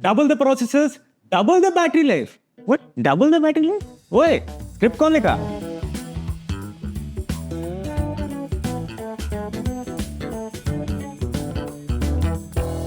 Double the processors, double the battery life. What? Double the battery life? Wait, script कौन लिखा?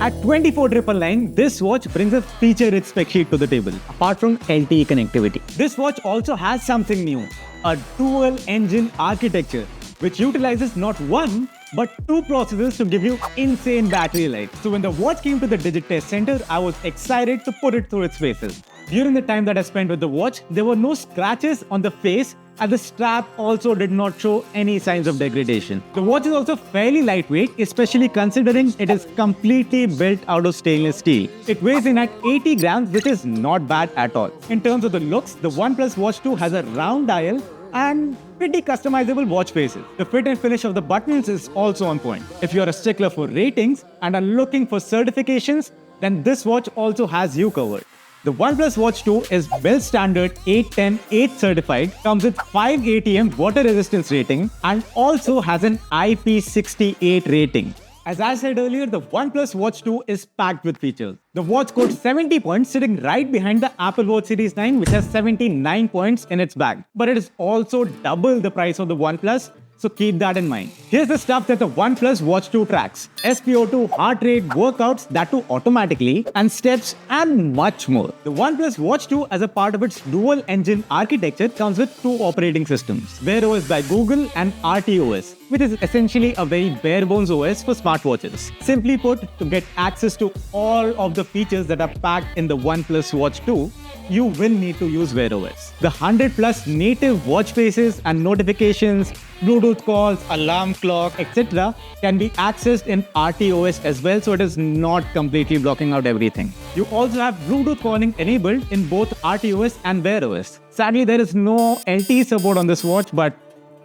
At 24,999, this watch brings a feature-rich spec sheet to the table, apart from LTE connectivity. This watch also has something new, a dual-engine architecture, which utilizes not one, but two processors to give you insane battery life. So when the watch came to the Digit Test Center, I was excited to put it through its paces. During the time that I spent with the watch, there were no scratches on the face, and the strap also did not show any signs of degradation. The watch is also fairly lightweight, especially considering it is completely built out of stainless steel. It weighs in at 80 grams, which is not bad at all. In terms of the looks, the OnePlus Watch 2 has a round dial and pretty customizable watch faces. The fit and finish of the buttons is also on point. If you're a stickler for ratings and are looking for certifications, then this watch also has you covered. The OnePlus Watch 2 is Bell Standard 810-8 certified, comes with 5 ATM water resistance rating, and also has an IP68 rating. As I said earlier, the OnePlus Watch 2 is packed with features. The watch scores 70 points, sitting right behind the Apple Watch Series 9, which has 79 points in its bag. But it is also double the price of the OnePlus, so keep that in mind. Here's the stuff that the OnePlus Watch 2 tracks: SpO2, heart rate, workouts, that too automatically, and steps, and much more. The OnePlus Watch 2, as a part of its dual-engine architecture, comes with two operating systems: wearables by Google and RTOS, which is essentially a very bare-bones OS for smartwatches. Simply put, to get access to all of the features that are packed in the OnePlus Watch 2, you will need to use Wear OS. The 100+ native watch faces and notifications, Bluetooth calls, alarm clock, etc. can be accessed in RTOS as well, so it is not completely blocking out everything. You also have Bluetooth calling enabled in both RTOS and Wear OS. Sadly, there is no LTE support on this watch, but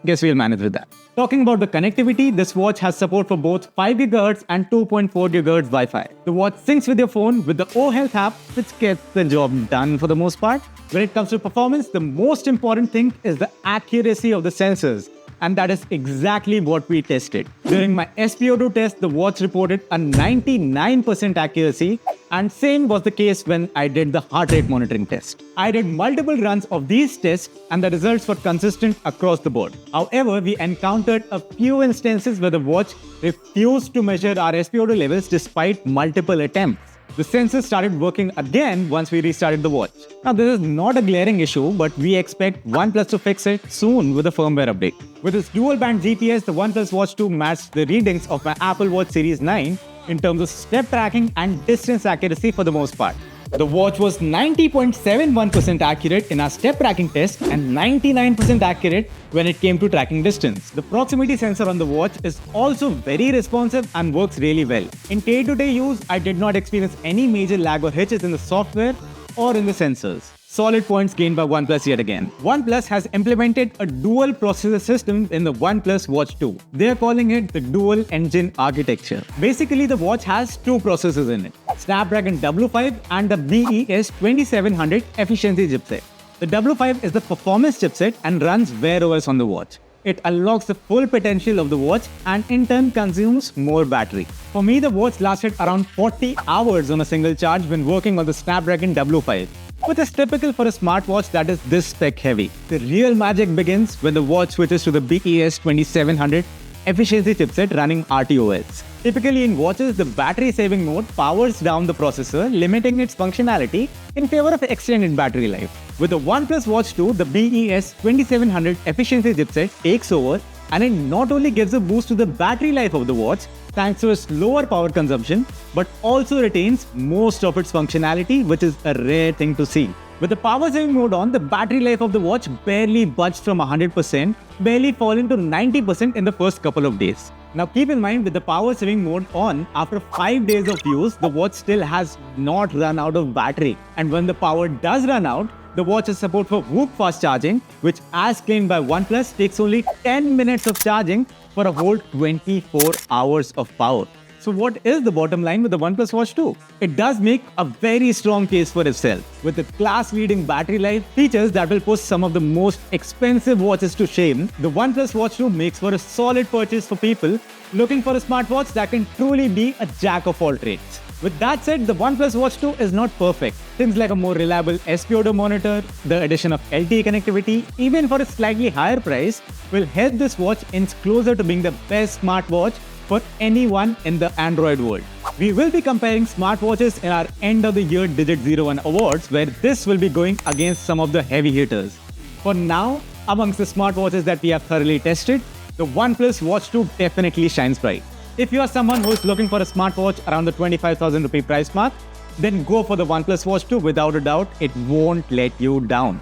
guess we'll manage with that. Talking about the connectivity, this watch has support for both 5 GHz and 2.4 GHz Wi-Fi. The watch syncs with your phone with the O Health app, which gets the job done for the most part. When it comes to performance, the most important thing is the accuracy of the sensors. And that is exactly what we tested. During my SpO2 test, the watch reported a 99% accuracy, and same was the case when I did the heart rate monitoring test. I did multiple runs of these tests and the results were consistent across the board. However, we encountered a few instances where the watch refused to measure our SpO2 levels despite multiple attempts. The sensors started working again once we restarted the watch. Now, this is not a glaring issue, but we expect OnePlus to fix it soon with a firmware update. With its dual-band GPS, the OnePlus Watch 2 matched the readings of my Apple Watch Series 9 in terms of step tracking and distance accuracy for the most part. The watch was 90.71% accurate in our step tracking test and 99% accurate when it came to tracking distance. The proximity sensor on the watch is also very responsive and works really well. In day-to-day use, I did not experience any major lag or hitches in the software or in the sensors. Solid points gained by OnePlus yet again. OnePlus has implemented a dual processor system in the OnePlus Watch 2. They are calling it the dual engine architecture. Basically, the watch has two processors in it: Snapdragon W5 and the BES 2700 efficiency chipset. The W5 is the performance chipset and runs Wear OS on the watch. It unlocks the full potential of the watch and in turn consumes more battery. For me, the watch lasted around 40 hours on a single charge when working on the Snapdragon W5, which is typical for a smartwatch that is this spec heavy. The real magic begins when the watch switches to the BES 2700 efficiency chipset running RTOS. Typically in watches, the battery saving mode powers down the processor, limiting its functionality in favor of extended battery life. With the OnePlus Watch 2, the BES 2700 efficiency chipset takes over, and it not only gives a boost to the battery life of the watch thanks to its lower power consumption, but also retains most of its functionality, which is a rare thing to see. With the power saving mode on, the battery life of the watch barely budged from 100%, barely falling to 90% in the first couple of days. Now keep in mind, with the power saving mode on, after 5 days of use, the watch still has not run out of battery. And when the power does run out, the watch has support for Whoop fast charging, which as claimed by OnePlus takes only 10 minutes of charging for a whole 24 hours of power. So what is the bottom line with the OnePlus Watch 2? It does make a very strong case for itself. With the class-leading battery life, features that will push some of the most expensive watches to shame, the OnePlus Watch 2 makes for a solid purchase for people looking for a smartwatch that can truly be a jack of all trades. With that said, the OnePlus Watch 2 is not perfect. Things like a more reliable SPOD monitor, the addition of LTE connectivity, even for a slightly higher price, will help this watch inch closer to being the best smartwatch for anyone in the Android world. We will be comparing smartwatches in our end of the year Digit 01 awards, where this will be going against some of the heavy hitters. For now, amongst the smartwatches that we have thoroughly tested, the OnePlus Watch 2 definitely shines bright. If you are someone who is looking for a smartwatch around the 25,000 rupee price mark, then go for the OnePlus Watch 2 without a doubt, it won't let you down.